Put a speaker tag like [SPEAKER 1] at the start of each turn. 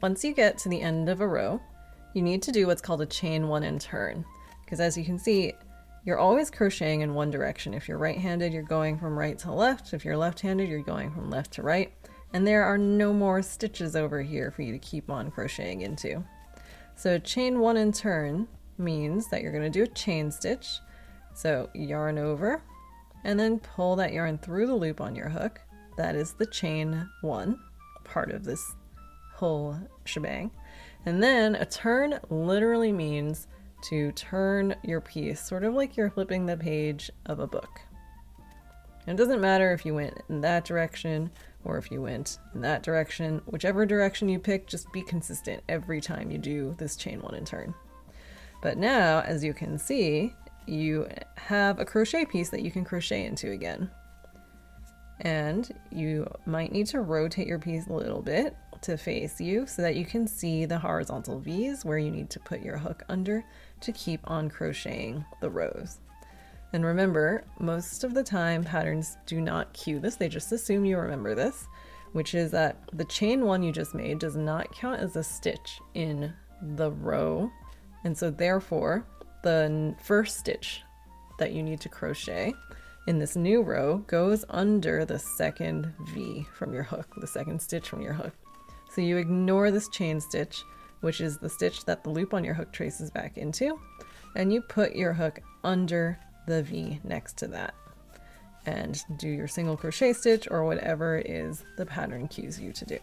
[SPEAKER 1] Once you get to the end of a row, you need to do what's called a chain one and turn, because as you can see, you're always crocheting in one direction. If you're right-handed, you're going from right to left. If you're left-handed, you're going from left to right. And there are no more stitches over here for you to keep on crocheting into. So chain one and turn means that you're going to do a chain stitch. So yarn over and then pull that yarn through the loop on your hook. That is the chain one part of this whole shebang. And then a turn literally means to turn your piece, sort of like you're flipping the page of a book. And it doesn't matter if you went in that direction or if you went in that direction. Whichever direction you pick, just be consistent every time you do this chain one and turn. But now, as you can see, you have a crochet piece that you can crochet into again. And you might need to rotate your piece a little bit to face you so that you can see the horizontal V's where you need to put your hook under to keep on crocheting the rows. And remember, most of the time patterns do not cue this, they just assume you remember this, which is that the chain one you just made does not count as a stitch in the row, and so therefore the first stitch that you need to crochet in this new row goes under the second V from your hook, the second stitch from your hook. So you ignore this chain stitch, which is the stitch that the loop on your hook traces back into, and you put your hook under the V next to that and do your single crochet stitch or whatever it is the pattern cues you to do.